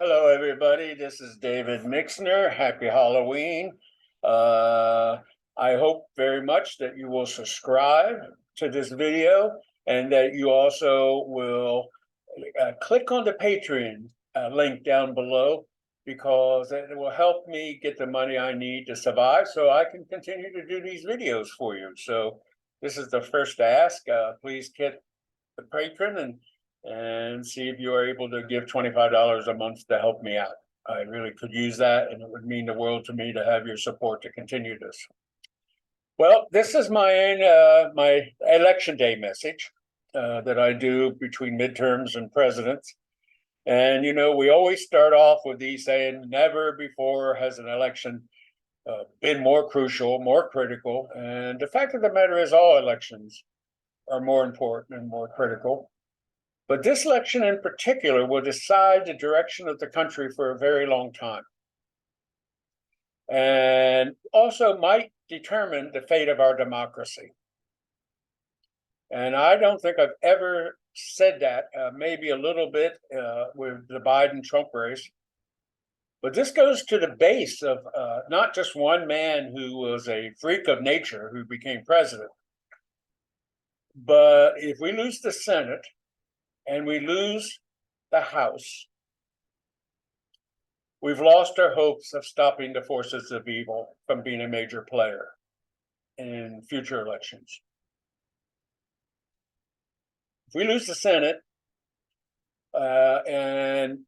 Hello, everybody. This is David Mixner. Happy Halloween. Uh, I hope very much that you will subscribe to this video and that you also will click on the Patreon link down below because it will help me get the money I need to survive so I can continue to do these videos for you. So this is the first ask. Please hit the patron and see if you are able to give $25 a month to help me out. I really could use that, and it would mean the world to me to have your support to continue this. Well, this is my election day message that I do between midterms and presidents. And we always start off with these saying, "Never before has an election been more crucial, more critical." And the fact of the matter is, all elections are more important and more critical. But this election in particular will decide the direction of the country for a very long time. And also might determine the fate of our democracy. And I don't think I've ever said that, maybe a little bit with the Biden-Trump race. But this goes to the base of not just one man who was a freak of nature who became president. But if we lose the Senate, and we lose the House, we've lost our hopes of stopping the forces of evil from being a major player in future elections. If we lose the Senate and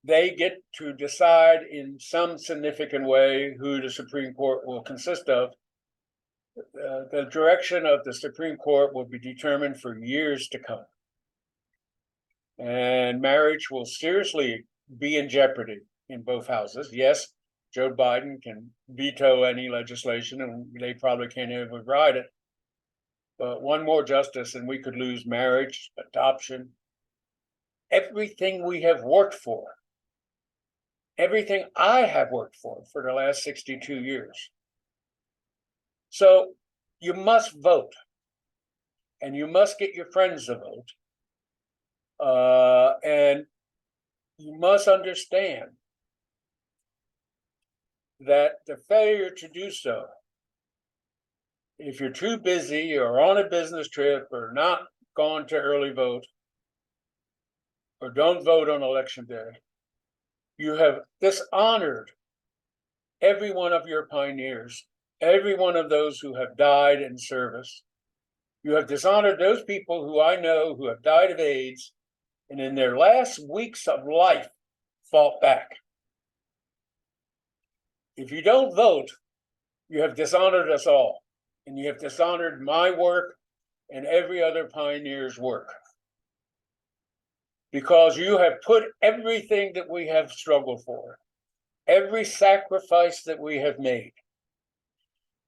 they get to decide in some significant way who the Supreme Court will consist of, the direction of the Supreme Court will be determined for years to come. And marriage will seriously be in jeopardy in both houses. Yes, Joe Biden can veto any legislation and they probably can't override it. But one more justice and we could lose marriage, adoption, everything we have worked for, everything I have worked for the last 62 years. So you must vote and you must get your friends to vote. And you must understand that the failure to do so, if you're too busy or on a business trip or not gone to early vote or don't vote on election day, you have dishonored every one of your pioneers, every one of those who have died in service. You have dishonored those people who I know who have died of AIDS and in their last weeks of life fought back. If you don't vote, you have dishonored us all, and you have dishonored my work and every other pioneer's work. Because you have put everything that we have struggled for, every sacrifice that we have made,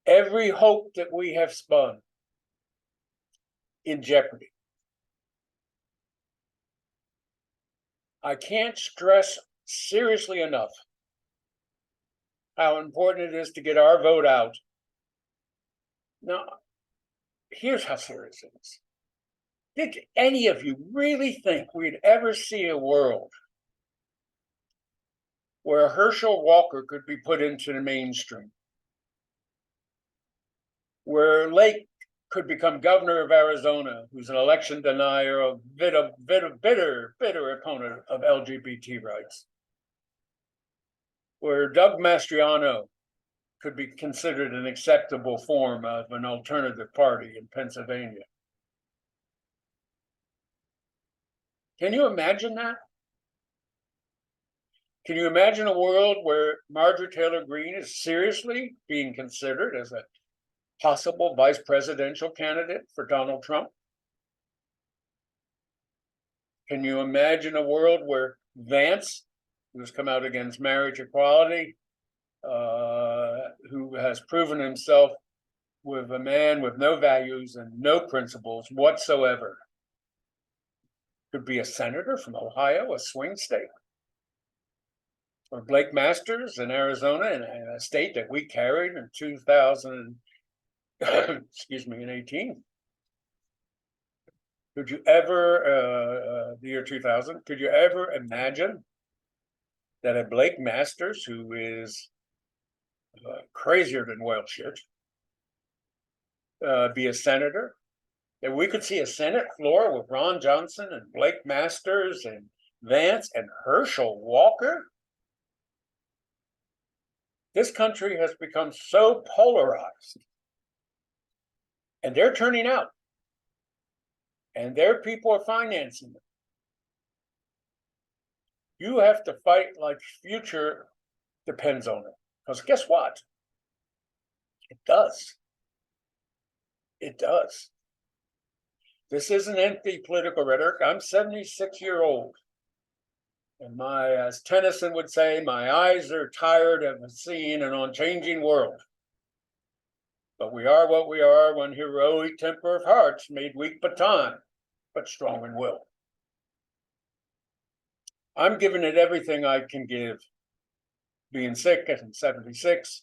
every hope that we have spun in jeopardy. I can't stress seriously enough how important it is to get our vote out. Now, here's how serious it is. Did any of you really think we'd ever see a world where Herschel Walker could be put into the mainstream? Where Lake could become governor of Arizona, who's an election denier, a bitter opponent of LGBT rights? Where Doug Mastriano could be considered an acceptable form of an alternative party in Pennsylvania? Can you imagine that? Can you imagine a world where Marjorie Taylor Greene is seriously being considered as a possible vice presidential candidate for Donald Trump? Can you imagine a world where Vance, who's come out against marriage equality, who has proven himself with a man with no values and no principles whatsoever, could be a senator from Ohio, a swing state? Or Blake Masters in Arizona, in a state that we carried in 2000, excuse me, in 18. Could you ever, the year 2000, could you ever imagine that a Blake Masters, who is crazier than whale shit, be a senator, that we could see a Senate floor with Ron Johnson and Blake Masters and Vance and Herschel Walker. This country has become so polarized, and they're turning out, and their people are financing them. You have to fight like future depends on it, because guess what? It does. It does. This isn't empty political rhetoric. I'm 76-years old. And as Tennyson would say, my eyes are tired of seeing an unchanging world. But we are what we are, one heroic temper of hearts, made weak by time, but strong in will. I'm giving it everything I can give, being sick at 76.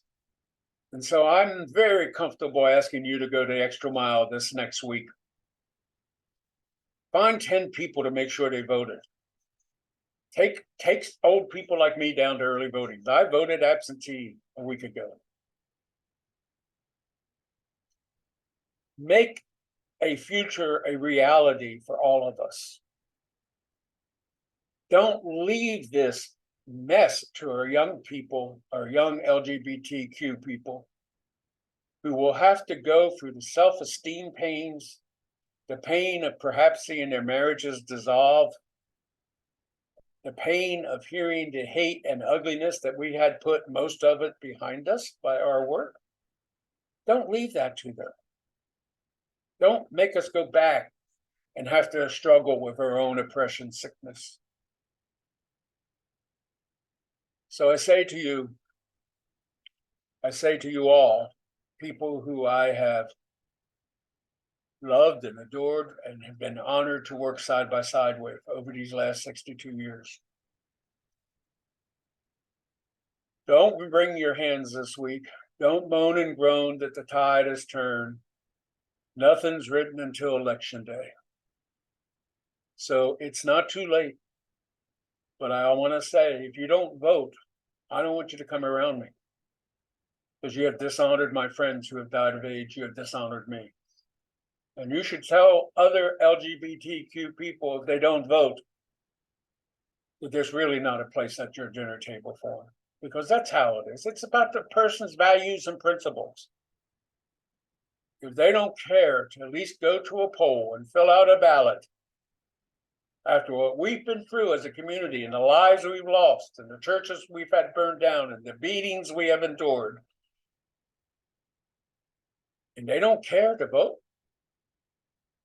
And so I'm very comfortable asking you to go the extra mile this next week. Find 10 people to make sure they voted. Take old people like me down to early voting. I voted absentee a week ago. Make a future a reality for all of us. Don't leave this mess to our young people, our young LGBTQ people, who will have to go through the self-esteem pains, the pain of perhaps seeing their marriages dissolve, the pain of hearing the hate and ugliness that we had put most of it behind us by our work. Don't leave that to them. Don't make us go back and have to struggle with our own oppression sickness. So I say to you all, people who I have loved and adored and have been honored to work side by side with over these last 62 years. Don't wring your hands this week. Don't moan and groan that the tide has turned. Nothing's written until election day. So it's not too late. But I want to say, if you don't vote, I don't want you to come around me, because you have dishonored my friends who have died of AIDS. You have dishonored me. And you should tell other LGBTQ people, if they don't vote, that there's really not a place at your dinner table for them, because that's how it is. It's about the person's values and principles. If they don't care to at least go to a poll and fill out a ballot, after what we've been through as a community and the lives we've lost and the churches we've had burned down and the beatings we have endured, and they don't care to vote,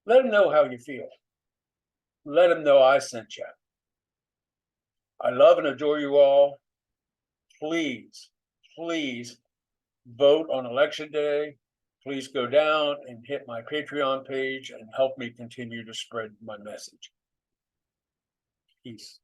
let them know how you feel. Let them know I sent you. I love and adore you all. Please, please vote on election day. Please go down and hit my Patreon page and help me continue to spread my message. Peace.